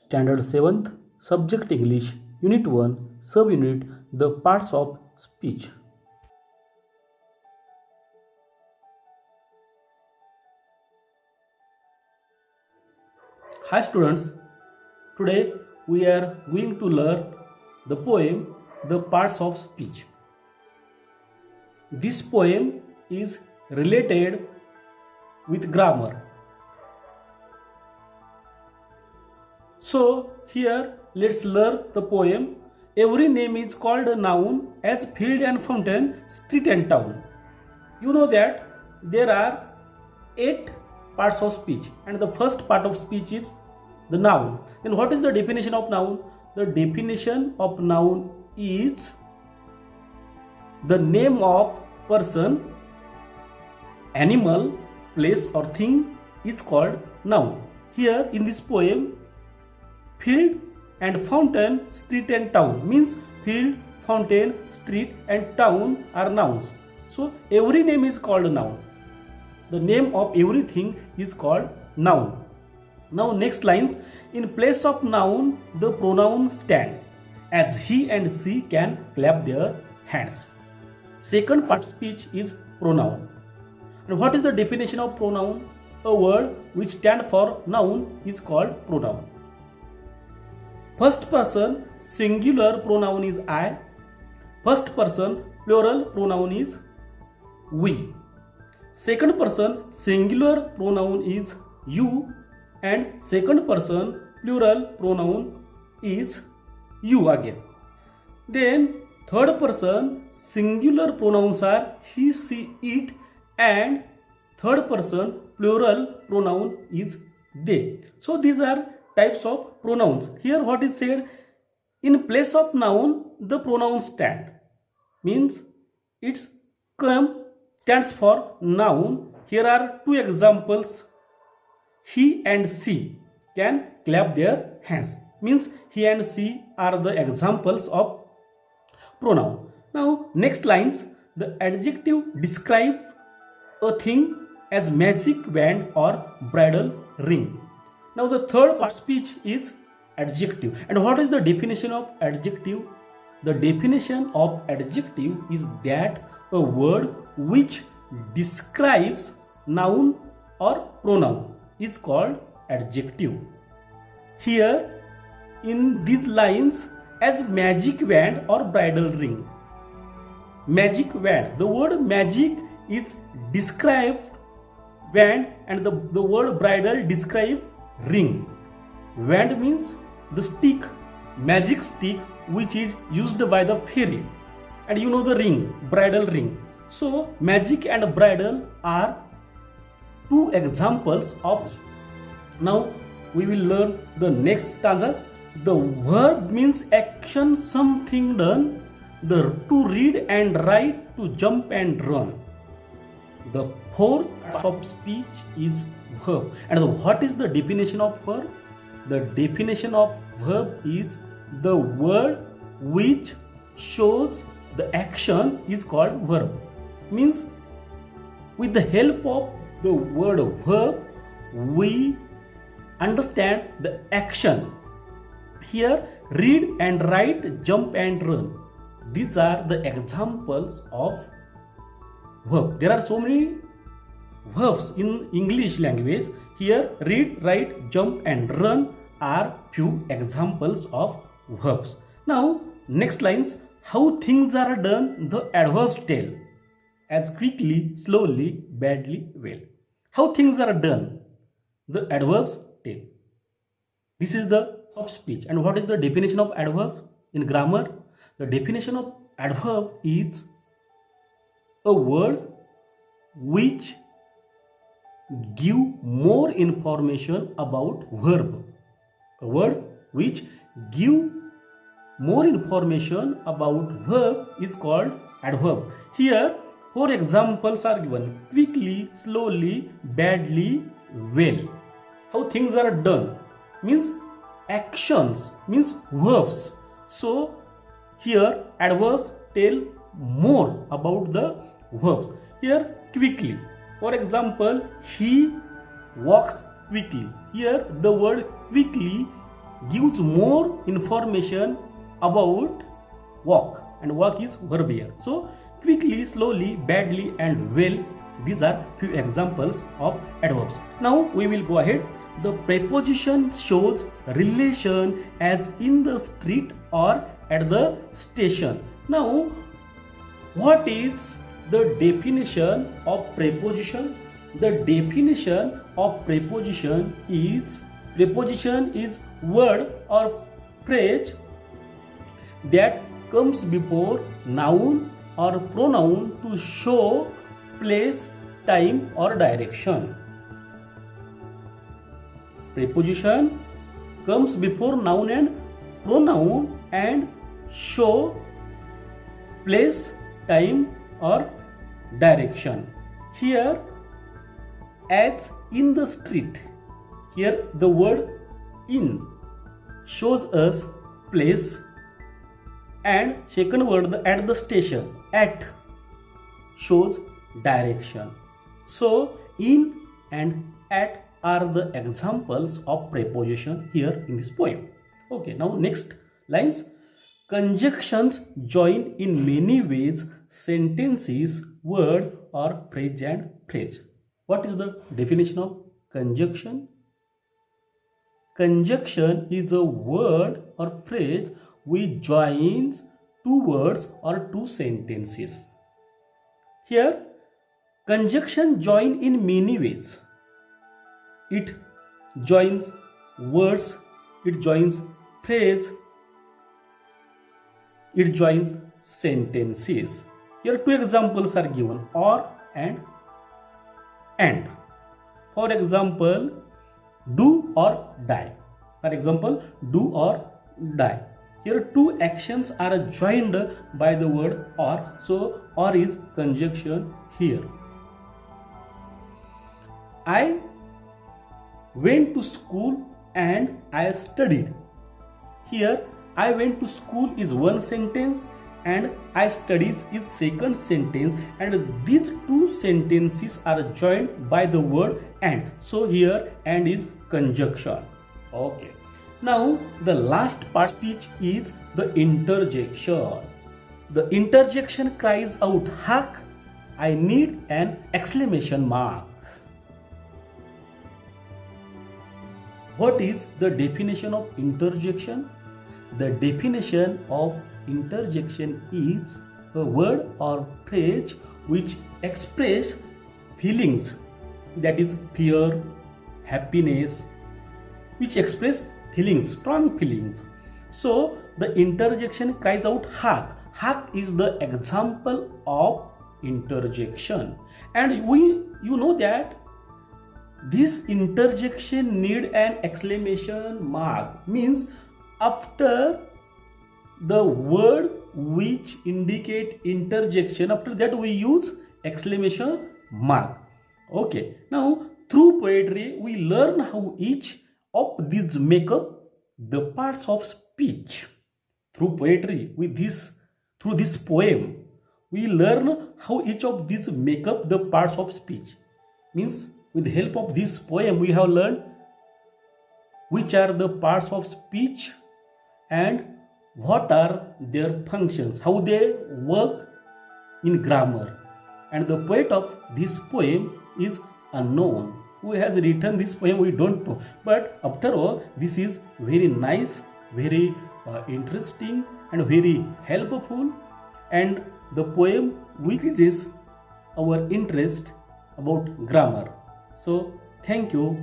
Standard 7th, Subject English, Unit 1, Subunit The Parts of Speech. Hi students, today we are going to learn the poem The Parts of Speech. This poem is related with grammar. So here let's learn the poem. Every name is called a noun as field and fountain, street and town. You know that there are 8 parts of speech and the first part of speech is the noun. Then what is the definition of noun? The definition of noun is the name of person, animal, place or thing is called noun. Here in this poem, field and fountain, street and town means field, fountain, street and town are nouns. So every name is called a noun. The name of everything is called noun. Now next lines, in place of noun the pronoun stand as he and she can clap their hands. Second part of speech is pronoun. And what is the definition of pronoun? A word which stands for noun is called pronoun. First person singular pronoun is I. First person plural pronoun is we. Second person singular pronoun is you and second person plural pronoun is you again. Then third person singular pronouns are he, she, it and third person plural pronoun is they. So these are types of pronouns. Here what is said, in place of noun the pronoun stand means it's stands for noun. Here are 2 examples. He and she can clap their hands means he and she are the examples of pronoun. Now next lines, the adjective describe a thing as magic wand or bridal ring. Now the third part of speech is adjective. And what is the definition of adjective? The definition of adjective is that a word which describes noun or pronoun is called adjective. Here in these lines, as magic wand or bridal ring. Magic wand. The word magic is described wand and the word bridal describe ring. Wand means the stick, magic stick which is used by the fairy. And you know the ring, bridal ring. So magic and bridal are 2 examples of. Now we will learn the next stanzas. The verb means action, something done. The to read and write, to jump and run. The fourth part of speech is verb. And what is the definition of verb? The definition of verb is the word which shows the action is called verb. Means with the help of the word verb we understand the action. Here read and write, jump and run. These are the examples of verb. There are so many verbs in English language. Here read, write, jump and run are few examples of verbs. Now next lines, how things are done the adverbs tell as quickly, slowly, badly, well. How things are done the adverbs tell. This is the of speech. And what is the definition of adverb in grammar? The definition of adverb is a word which give more information about verb. A word which give more information about verb is called adverb. Here 4 examples are given: quickly, slowly, badly, well. How things are done means actions, means verbs. So here adverbs tell more about the verbs. Here quickly, for example, he walks quickly. Here the word quickly gives more information about walk, and walk is verb here. So quickly, slowly, badly, and well, these are few examples of adverbs. Now we will go ahead. The preposition shows relation as in the street or at the station. Now what is the definition of preposition? The definition of preposition is word or phrase that comes before noun or pronoun to show place, time, or direction. Preposition comes before noun and pronoun and show place, time, or direction. Here, as in the street, here the word in shows us place, and second word at the station, at, shows direction. So in and at are the examples of preposition here in this poem. Okay, now next lines. Conjunctions join in many ways sentences, words, or phrase and phrase. What is the definition of conjunction? Conjunction is a word or phrase which joins two words or two sentences. Here, conjunction join in many ways. It joins words, it joins phrase, it joins sentences. Here two examples are given, or and. For example, do or die. For example, do or die. Here two actions are joined by the word or, so or is conjunction here. I went to school and I studied. Here I went to school is one sentence and I studied is second sentence, and these two sentences are joined by the word and. So here and is conjunction. Okay. Now the last part speech is the interjection. The interjection cries out, "Hark! I need an exclamation mark." What is the definition of interjection? The definition of interjection is a word or phrase which express feelings, that is fear, happiness, which express feelings, strong feelings. So the interjection cries out hark. Hark is the example of interjection, and you know that this interjection need an exclamation mark, means after the word which indicate interjection, after that we use exclamation mark. Okay, now through poetry we learn how each of these make up the parts of speech. Through poetry, through this poem, we learn how each of these make up the parts of speech. Means with the help of this poem we have learned which are the parts of speech and what are their functions, how they work in grammar. And the poet of this poem is unknown. Who has written this poem we don't know, but after all this is very nice, very interesting and very helpful, and the poem increases our interest about grammar. So thank you.